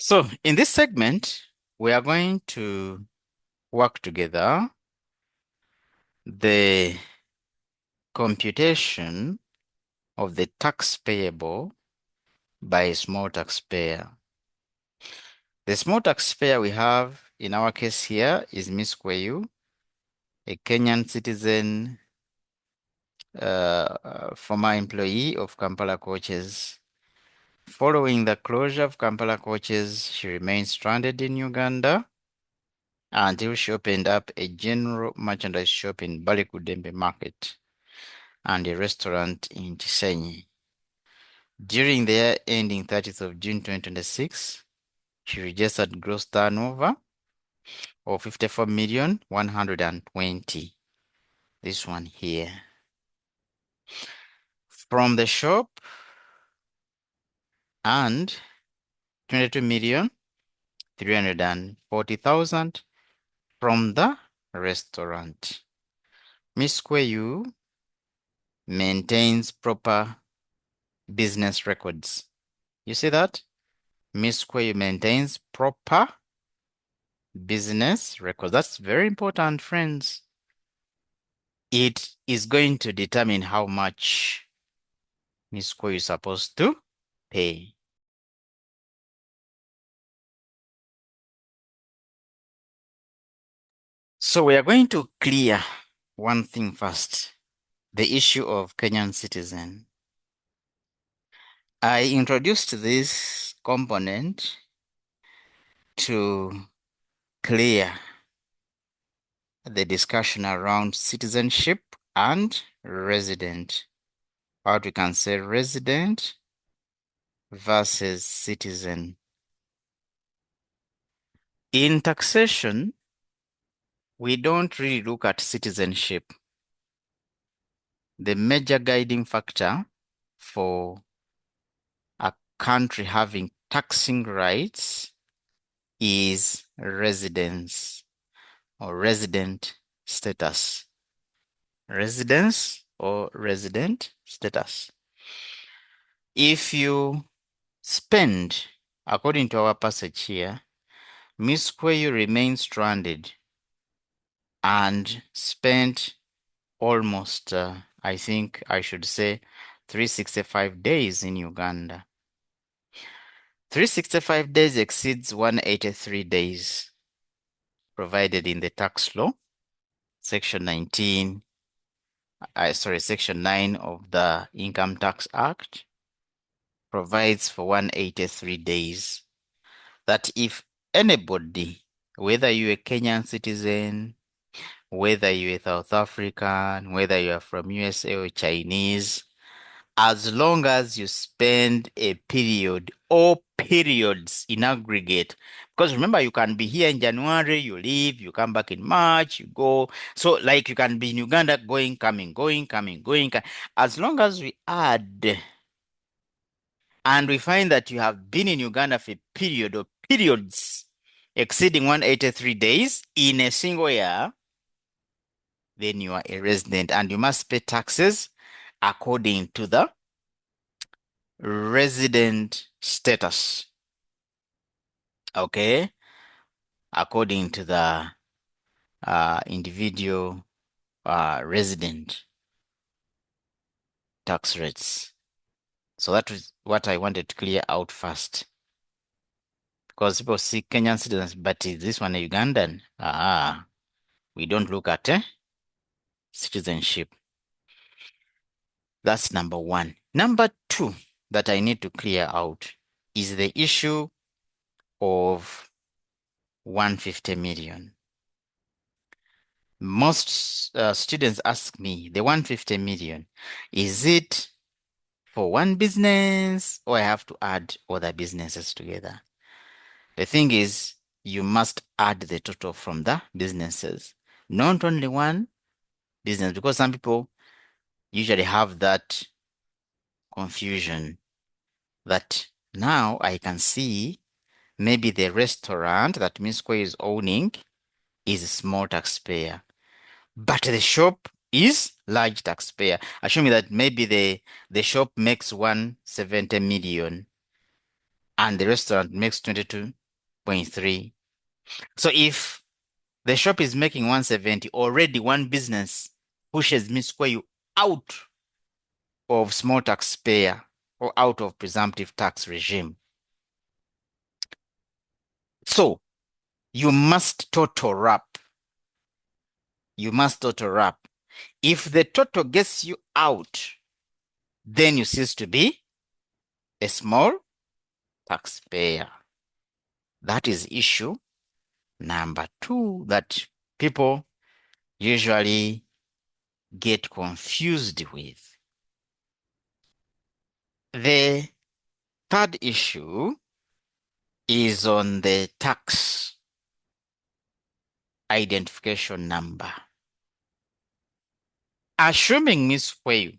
So in this segment, we are going to work together the computation of the tax payable by a small taxpayer. The small taxpayer we have in our case here is Miss Kweyu, a Kenyan citizen, former employee of Kampala Coaches. Following the closure of Kampala Coaches, she remained stranded in Uganda until she opened up a general merchandise shop in Balikudembe Market and a restaurant in Chisenyi. During the year ending 30th of June 2026, she registered gross turnover of 54,120,000. This one here. From the shop and 22,340,000 from the restaurant. Miss Kweyu maintains proper business records. You see that? Miss Kweyu maintains proper business records. That's very important, friends. It is going to determine how much Miss Kweyu is supposed to pay. So we are going to clear one thing first, the issue of Kenyan citizen. I introduced this component to clear the discussion around citizenship and resident. Or we can say resident versus citizen. In taxation, we don't really look at citizenship. The major guiding factor for a country having taxing rights is residence or resident status. Residence or resident status. If you spend, according to our passage here, Miss Kweyu remains stranded and spent almost, I think I should say, 365 days in Uganda. 365 days exceeds 183 days provided in the tax law, Section 19, Section 9 of the Income Tax Act provides for 183 days. That if anybody, whether you're a Kenyan citizen, whether you're a South African, whether you are from USA or Chinese, as long as you spend a period or periods in aggregate, because remember, you can be here in January, you leave, you come back in March, you go. So like you can be in Uganda going, coming, going, coming, going. As long as we add and we find that you have been in Uganda for a period or periods exceeding 183 days in a single year, then you are a resident and you must pay taxes according to the resident status. Okay? According to the individual resident tax rates. So that was what I wanted to clear out first. Because people see Kenyan citizens, but is this one a Ugandan? We don't look at citizenship. That's number one. Number two that I need to clear out is the issue of 150 million. Most students ask me, the 150 million, is it for one business or I have to add other businesses together? The thing is, you must add the total from the businesses, not only one business, because some people usually have that confusion that now I can see maybe the restaurant that Miss Kwe is owning is a small taxpayer, but the shop is large taxpayer. Assuming that maybe the shop makes 170 million and the restaurant makes 22.3. So if the shop is making 170, already one business pushes Miss Kwayu out of small taxpayer or out of presumptive tax regime. So you must total up. You must total up. If the total gets you out, then you cease to be a small taxpayer. That is issue number 2 that people usually get confused with. The third issue is on the tax identification number. Assuming Miss Hui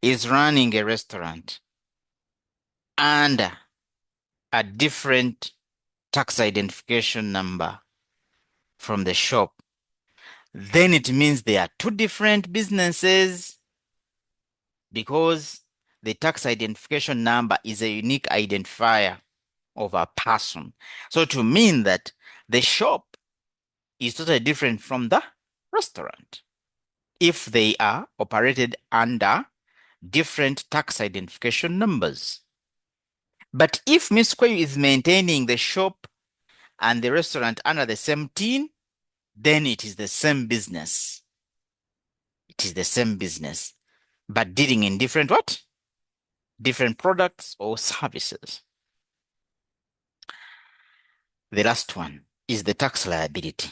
is running a restaurant under a different tax identification number from the shop, then it means there are two different businesses, because the tax identification number is a unique identifier of a person. So to mean that the shop is totally different from the restaurant if they are operated under different tax identification numbers. But if Miss Kwayu is maintaining the shop and the restaurant under the same tin, then it is the same business. It is the same business, but dealing in different what? Different products or services. The last one is the tax liability.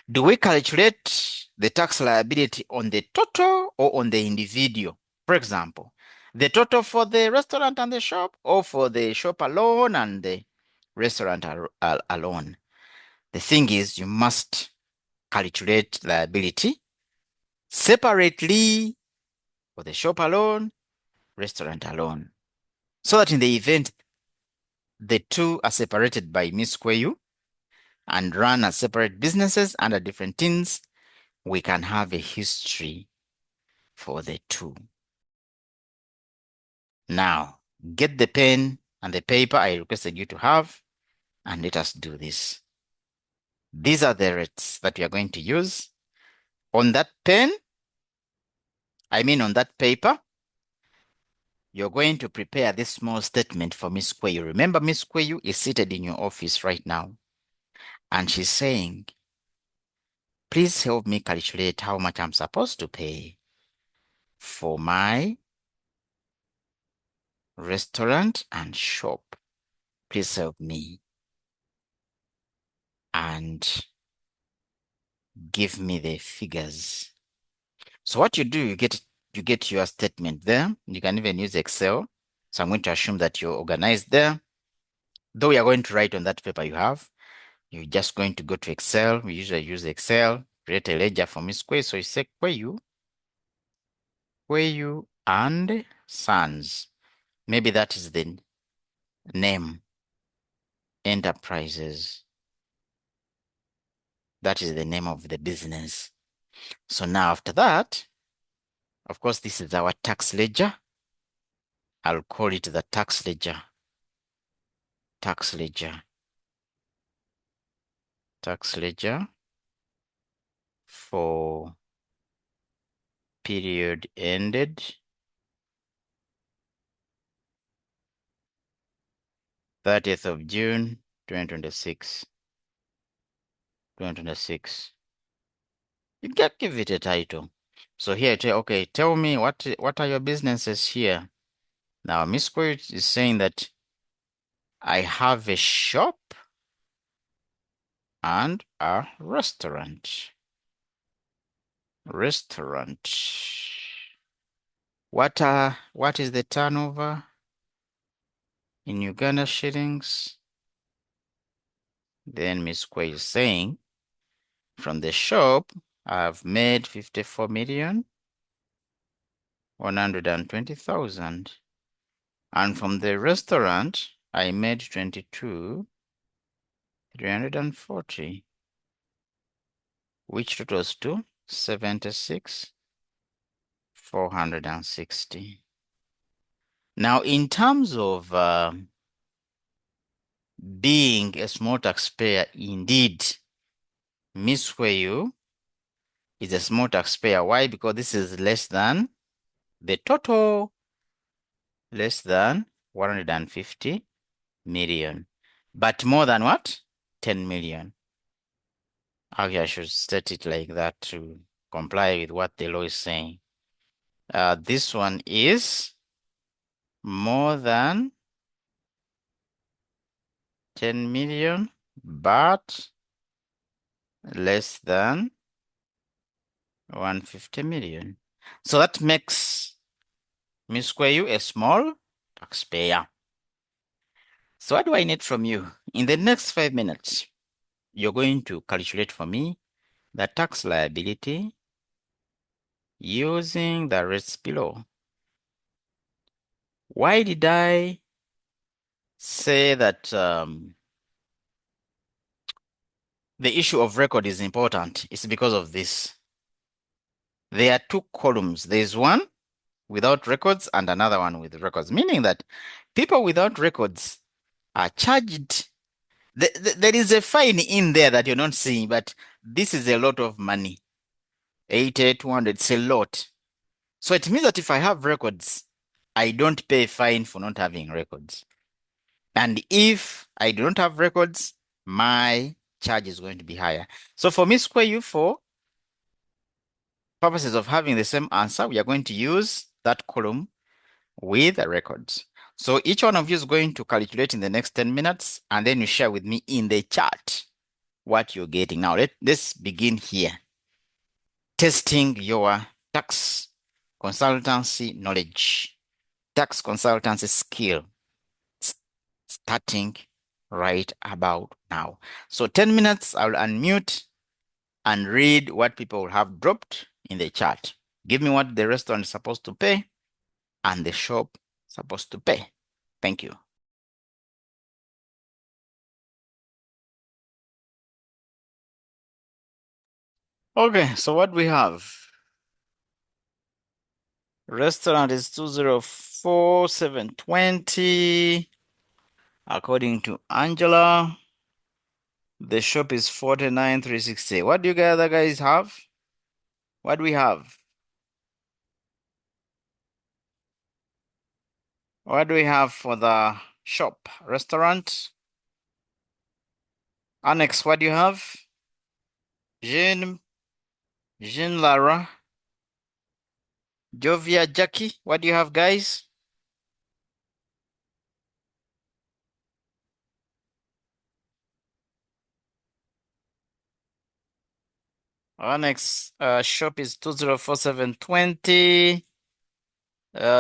Do we calculate the tax liability on the total or on the individual? For example, the total for the restaurant and the shop, or for the shop alone and the restaurant alone? The thing is, you must calculate liability separately for the shop alone, restaurant alone, so that in the event the two are separated by Miss Kwayu and run as separate businesses under different tins, we can have a history for the two. Now, get the pen and the paper I requested you to have, and let us do this. These are the rates that we are going to use. On that pen, on that paper, you're going to prepare this small statement for Miss Kwayu. Remember, Miss Kwayu is seated in your office right now, and she's saying, please help me calculate how much I'm supposed to pay for my restaurant and shop. Please help me and give me the figures. So what you do, you get your statement there. You can even use Excel. So I'm going to assume that you're organized there. Though we are going to write on that paper you have, you're just going to go to Excel. We usually use Excel, create a ledger for Miss Kwayu. So you say Kwayu and Sons. Maybe that is the name. Enterprises. That is the name of the business. So now after that, of course, this is our tax ledger. I'll call it the tax ledger. Tax ledger. Tax ledger for period ended 30th of June 2026. 2026. You can give it a title. So here, okay, tell me what are your businesses here? Now, Miss Quaid is saying that I have a shop and a restaurant. Restaurant. What is the turnover in Uganda shillings? Then Miss Quay is saying, from the shop, I've made 54,120,000. And from the restaurant, I made 22,340, which totals to 76,460. Now, in terms of being a small taxpayer indeed, Misweyu is a small taxpayer. Why? Because this is less than the total, less than 150 million, but more than what? 10 million. Okay, I should state it like that to comply with what the law is saying. This one is more than 10 million, but less than 150 million. So that makes Misquayu a small taxpayer. So what do I need from you? In the next 5 minutes, you're going to calculate for me the tax liability using the rates below. Why did I say that the issue of record is important? It's because of this. There are two columns. There's one without records and another one with records, meaning that people without records are charged. There is a fine in there that you're not seeing, but this is a lot of money. 80, 200, it's a lot. So it means that if I have records, I don't pay a fine for not having records. And if I do not have records, my charge is going to be higher. So for Misquayu, for purposes of having the same answer, we are going to use that column with the records. So each one of you is going to calculate in the next 10 minutes, and then you share with me in the chat what you're getting. Now, let's begin here. Testing your tax consultancy knowledge, tax consultancy skill, starting right about now. So 10 minutes, I'll unmute and read what people have dropped in the chat. Give me what the restaurant is supposed to pay and the shop supposed to pay. Thank you. Okay, so what we have? Restaurant is 204,720. According to Angela, the shop is 49,360. What do you other guys have? What do we have? What do we have for the shop? Restaurant? Annex, what do you have? Jean Lara, Jovia, Jackie, what do you have, guys? Annex shop is 204,720.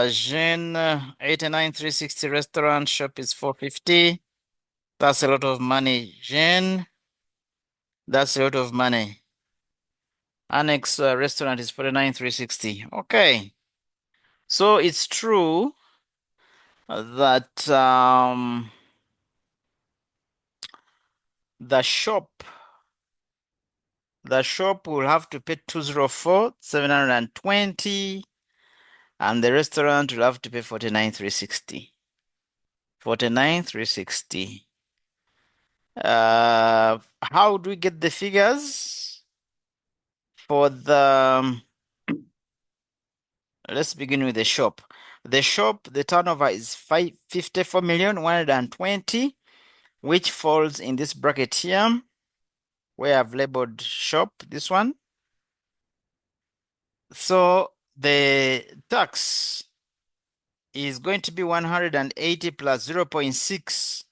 Jean 89,360 restaurant shop is 450. That's a lot of money, Jean. That's a lot of money. Annex restaurant is 49,360. Okay. So it's true that the shop will have to pay 204,720, and the restaurant will have to pay 49,360. 49,360. How do we get the figures for the? Let's begin with the shop. The shop, the turnover is 54,120,000, which falls in this bracket here, where I've labeled shop, this one. So the tax is going to be 180 plus 0.6.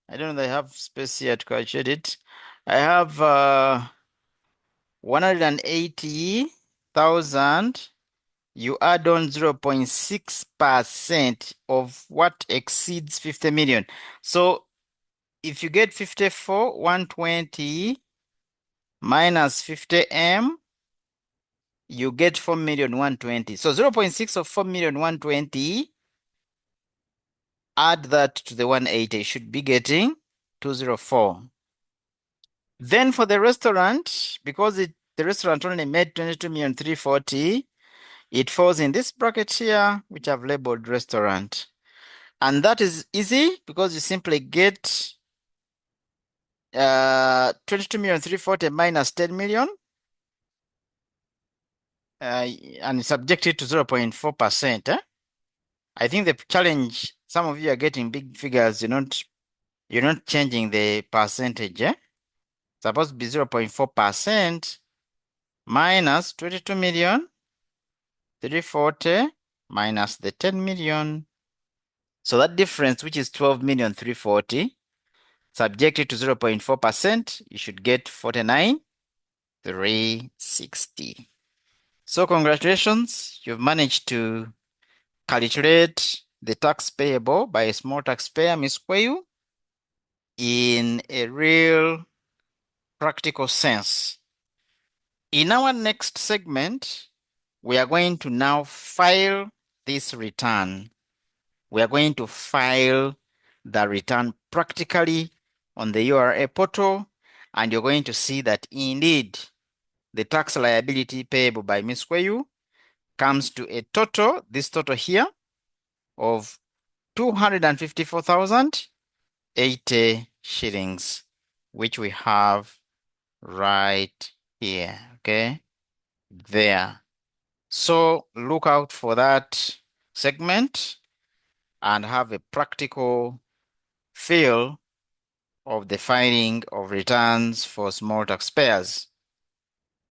I don't know if I have space here to calculate it. I have 180,000. You add on 0.6% of what exceeds 50 million. So if you get 54,120 minus 50M, you get 4,120,000. So 0.6 of 4,120,000, add that to the 180, should be getting 204. Then for the restaurant, because the restaurant only made 22,340,000, it falls in this bracket here, which I've labeled restaurant. And that is easy because you simply get 22,340,000 minus 10 million, and subjected to 0.4%. I think the challenge, some of you are getting big figures, you're not changing the percentage. It's supposed to be 0.4% minus 22,340,000 minus the 10 million. So that difference, which is 12,340,000, subjected to 0.4%, you should get 49,360. So congratulations, you've managed to calculate the tax payable by a small taxpayer, Ms. Kweyu, in a real practical sense. In our next segment, we are going to now file this return. We are going to file the return practically on the URA portal, and you're going to see that indeed the tax liability payable by Ms. Kweyu comes to a total, this total here, of 254,080 shillings, which we have right here, okay? There. So look out for that segment and have a practical feel of the filing of returns for small taxpayers.